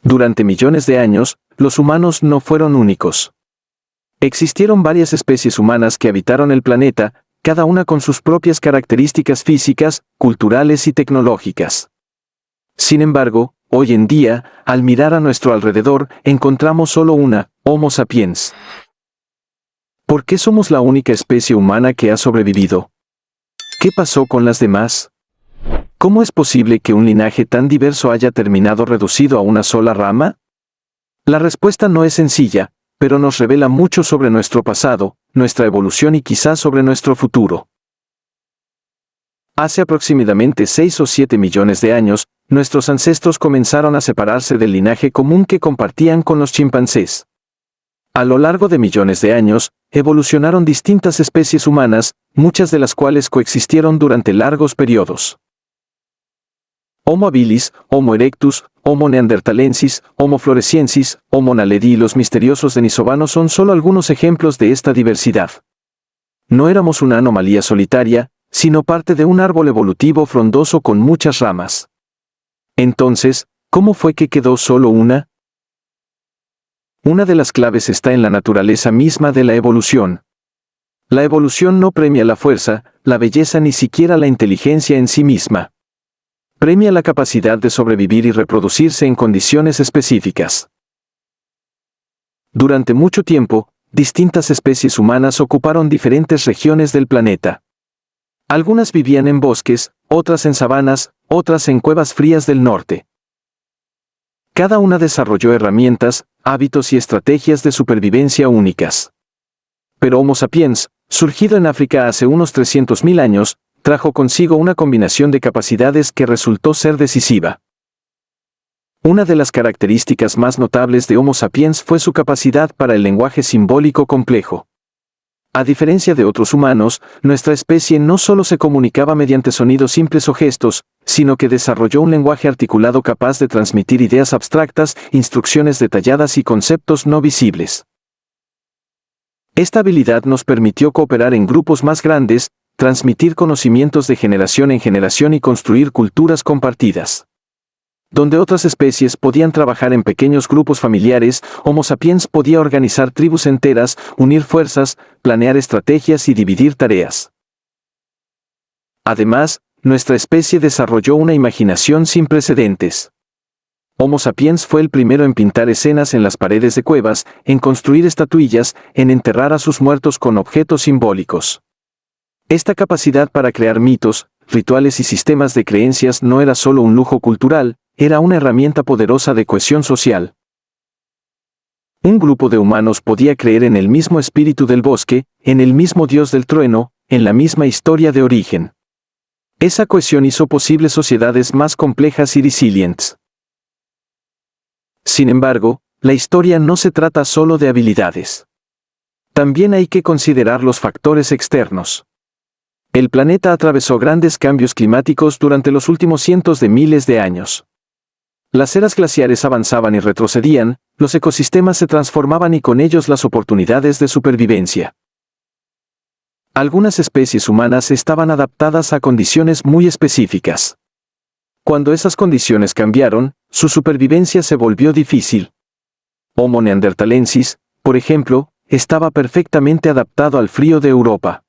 Durante millones de años, los humanos no fueron únicos. Existieron varias especies humanas que habitaron el planeta, cada una con sus propias características físicas, culturales y tecnológicas. Sin embargo, hoy en día, al mirar a nuestro alrededor, encontramos solo una, Homo sapiens. ¿Por qué somos la única especie humana que ha sobrevivido? ¿Qué pasó con las demás? ¿Cómo es posible que un linaje tan diverso haya terminado reducido a una sola rama? La respuesta no es sencilla, pero nos revela mucho sobre nuestro pasado, nuestra evolución y quizás sobre nuestro futuro. Hace aproximadamente 6 o 7 millones de años, nuestros ancestros comenzaron a separarse del linaje común que compartían con los chimpancés. A lo largo de millones de años, evolucionaron distintas especies humanas, muchas de las cuales coexistieron durante largos periodos. Homo habilis, Homo erectus, Homo neanderthalensis, Homo floresiensis, Homo naledi y los misteriosos denisovanos son solo algunos ejemplos de esta diversidad. No éramos una anomalía solitaria, sino parte de un árbol evolutivo frondoso con muchas ramas. Entonces, ¿cómo fue que quedó solo una? Una de las claves está en la naturaleza misma de la evolución. La evolución no premia la fuerza, la belleza ni siquiera la inteligencia en sí misma. Premia la capacidad de sobrevivir y reproducirse en condiciones específicas. Durante mucho tiempo, distintas especies humanas ocuparon diferentes regiones del planeta. Algunas vivían en bosques, otras en sabanas, otras en cuevas frías del norte. Cada una desarrolló herramientas, hábitos y estrategias de supervivencia únicas. Pero Homo sapiens, surgido en África hace unos 300.000 años, trajo consigo una combinación de capacidades que resultó ser decisiva. Una de las características más notables de Homo sapiens fue su capacidad para el lenguaje simbólico complejo. A diferencia de otros humanos, nuestra especie no solo se comunicaba mediante sonidos simples o gestos, sino que desarrolló un lenguaje articulado capaz de transmitir ideas abstractas, instrucciones detalladas y conceptos no visibles. Esta habilidad nos permitió cooperar en grupos más grandes, transmitir conocimientos de generación en generación y construir culturas compartidas. Donde otras especies podían trabajar en pequeños grupos familiares, Homo sapiens podía organizar tribus enteras, unir fuerzas, planear estrategias y dividir tareas. Además, nuestra especie desarrolló una imaginación sin precedentes. Homo sapiens fue el primero en pintar escenas en las paredes de cuevas, en construir estatuillas, en enterrar a sus muertos con objetos simbólicos. Esta capacidad para crear mitos, rituales y sistemas de creencias no era solo un lujo cultural, era una herramienta poderosa de cohesión social. Un grupo de humanos podía creer en el mismo espíritu del bosque, en el mismo dios del trueno, en la misma historia de origen. Esa cohesión hizo posibles sociedades más complejas y resilientes. Sin embargo, la historia no se trata solo de habilidades. También hay que considerar los factores externos. El planeta atravesó grandes cambios climáticos durante los últimos cientos de miles de años. Las eras glaciares avanzaban y retrocedían, los ecosistemas se transformaban y con ellos las oportunidades de supervivencia. Algunas especies humanas estaban adaptadas a condiciones muy específicas. Cuando esas condiciones cambiaron, su supervivencia se volvió difícil. Homo neanderthalensis, por ejemplo, estaba perfectamente adaptado al frío de Europa.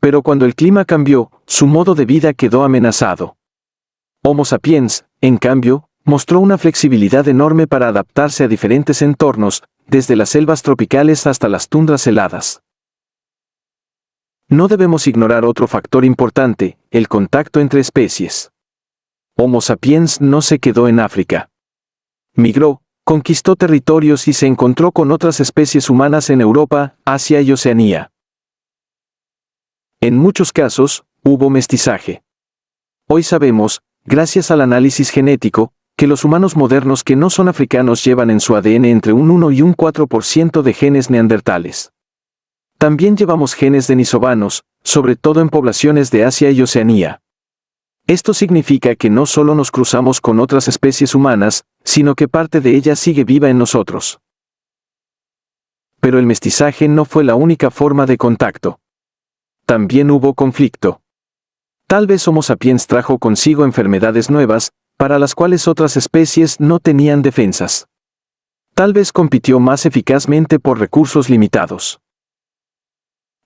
Pero cuando el clima cambió, su modo de vida quedó amenazado. Homo sapiens, en cambio, mostró una flexibilidad enorme para adaptarse a diferentes entornos, desde las selvas tropicales hasta las tundras heladas. No debemos ignorar otro factor importante, el contacto entre especies. Homo sapiens no se quedó en África. Migró, conquistó territorios y se encontró con otras especies humanas en Europa, Asia y Oceanía. En muchos casos, hubo mestizaje. Hoy sabemos, gracias al análisis genético, que los humanos modernos que no son africanos llevan en su ADN entre un 1 y un 4% de genes neandertales. También llevamos genes denisovanos, sobre todo en poblaciones de Asia y Oceanía. Esto significa que no solo nos cruzamos con otras especies humanas, sino que parte de ellas sigue viva en nosotros. Pero el mestizaje no fue la única forma de contacto. También hubo conflicto. Tal vez Homo sapiens trajo consigo enfermedades nuevas, para las cuales otras especies no tenían defensas. Tal vez compitió más eficazmente por recursos limitados.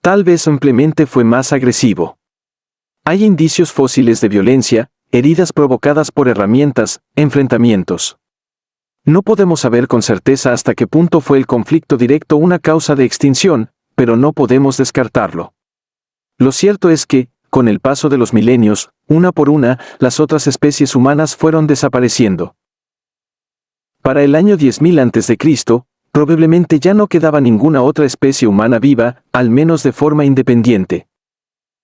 Tal vez simplemente fue más agresivo. Hay indicios fósiles de violencia, heridas provocadas por herramientas, enfrentamientos. No podemos saber con certeza hasta qué punto fue el conflicto directo una causa de extinción, pero no podemos descartarlo. Lo cierto es que, con el paso de los milenios, una por una, las otras especies humanas fueron desapareciendo. Para el año 10.000 a.C., probablemente ya no quedaba ninguna otra especie humana viva, al menos de forma independiente.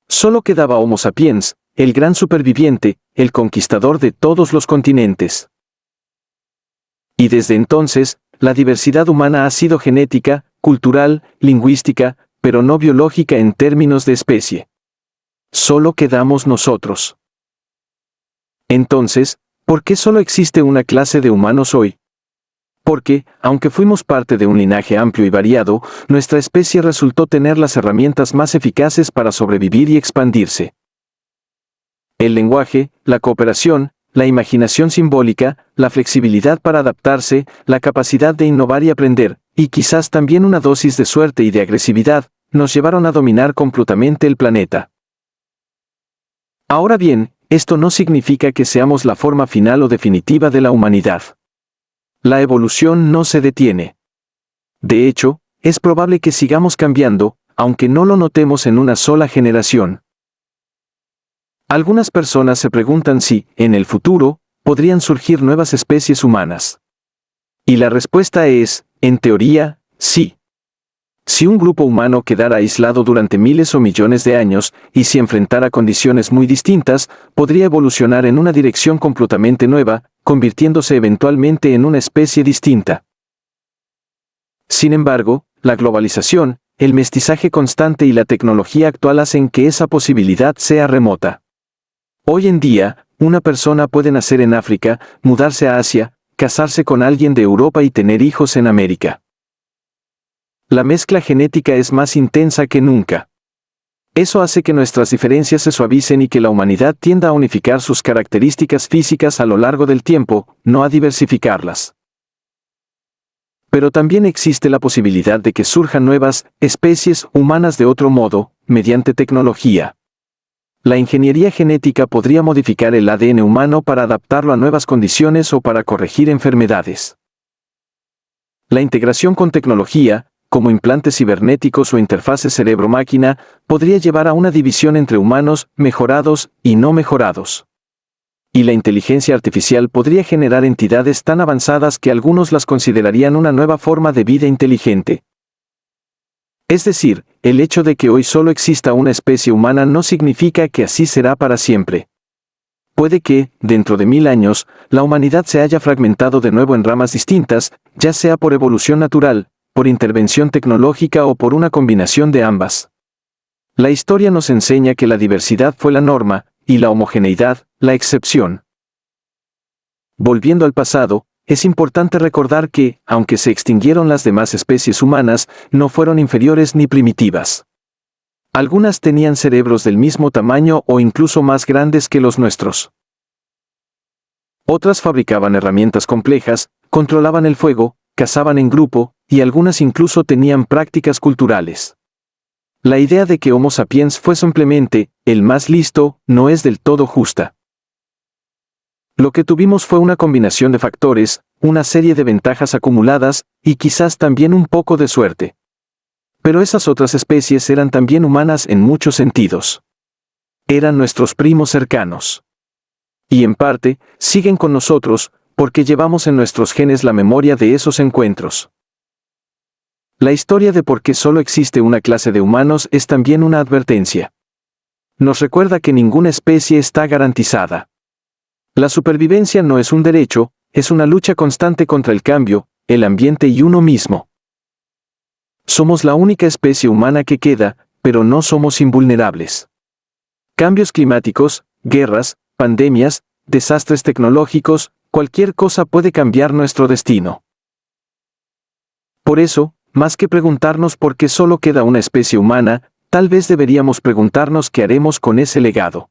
Solo quedaba Homo sapiens, el gran superviviente, el conquistador de todos los continentes. Y desde entonces, la diversidad humana ha sido genética, cultural, lingüística, pero no biológica en términos de especie. Solo quedamos nosotros. Entonces, ¿por qué solo existe una clase de humanos hoy? Porque, aunque fuimos parte de un linaje amplio y variado, nuestra especie resultó tener las herramientas más eficaces para sobrevivir y expandirse. El lenguaje, la cooperación, la imaginación simbólica, la flexibilidad para adaptarse, la capacidad de innovar y aprender, y quizás también una dosis de suerte y de agresividad, nos llevaron a dominar completamente el planeta. Ahora bien, esto no significa que seamos la forma final o definitiva de la humanidad. La evolución no se detiene. De hecho, es probable que sigamos cambiando, aunque no lo notemos en una sola generación. Algunas personas se preguntan si, en el futuro, podrían surgir nuevas especies humanas. Y la respuesta es, en teoría, sí. Si un grupo humano quedara aislado durante miles o millones de años, y si enfrentara condiciones muy distintas, podría evolucionar en una dirección completamente nueva, convirtiéndose eventualmente en una especie distinta. Sin embargo, la globalización, el mestizaje constante y la tecnología actual hacen que esa posibilidad sea remota. Hoy en día, una persona puede nacer en África, mudarse a Asia, casarse con alguien de Europa y tener hijos en América. La mezcla genética es más intensa que nunca. Eso hace que nuestras diferencias se suavicen y que la humanidad tienda a unificar sus características físicas a lo largo del tiempo, no a diversificarlas. Pero también existe la posibilidad de que surjan nuevas especies humanas de otro modo, mediante tecnología. La ingeniería genética podría modificar el ADN humano para adaptarlo a nuevas condiciones o para corregir enfermedades. La integración con tecnología, como implantes cibernéticos o interfaces cerebro-máquina, podría llevar a una división entre humanos mejorados y no mejorados. Y la inteligencia artificial podría generar entidades tan avanzadas que algunos las considerarían una nueva forma de vida inteligente. Es decir, el hecho de que hoy solo exista una especie humana no significa que así será para siempre. Puede que, dentro de 1000 años, la humanidad se haya fragmentado de nuevo en ramas distintas, ya sea por evolución natural, por intervención tecnológica o por una combinación de ambas. La historia nos enseña que la diversidad fue la norma, y la homogeneidad, la excepción. Volviendo al pasado, es importante recordar que, aunque se extinguieron las demás especies humanas, no fueron inferiores ni primitivas. Algunas tenían cerebros del mismo tamaño o incluso más grandes que los nuestros. Otras fabricaban herramientas complejas, controlaban el fuego, cazaban en grupo, y algunas incluso tenían prácticas culturales. La idea de que Homo sapiens fue simplemente el más listo no es del todo justa. Lo que tuvimos fue una combinación de factores, una serie de ventajas acumuladas, y quizás también un poco de suerte. Pero esas otras especies eran también humanas en muchos sentidos. Eran nuestros primos cercanos. Y en parte, siguen con nosotros, porque llevamos en nuestros genes la memoria de esos encuentros. La historia de por qué solo existe una clase de humanos es también una advertencia. Nos recuerda que ninguna especie está garantizada. La supervivencia no es un derecho, es una lucha constante contra el cambio, el ambiente y uno mismo. Somos la única especie humana que queda, pero no somos invulnerables. Cambios climáticos, guerras, pandemias, desastres tecnológicos, cualquier cosa puede cambiar nuestro destino. Por eso, más que preguntarnos por qué solo queda una especie humana, tal vez deberíamos preguntarnos qué haremos con ese legado.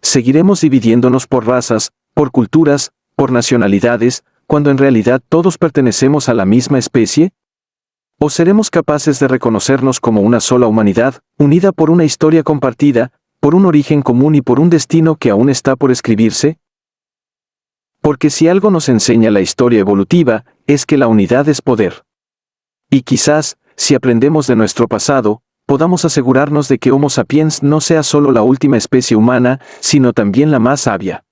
¿Seguiremos dividiéndonos por razas, por culturas, por nacionalidades, cuando en realidad todos pertenecemos a la misma especie? ¿O seremos capaces de reconocernos como una sola humanidad, unida por una historia compartida, por un origen común y por un destino que aún está por escribirse? Porque si algo nos enseña la historia evolutiva, es que la unidad es poder. Y quizás, si aprendemos de nuestro pasado, podamos asegurarnos de que Homo sapiens no sea solo la última especie humana, sino también la más sabia.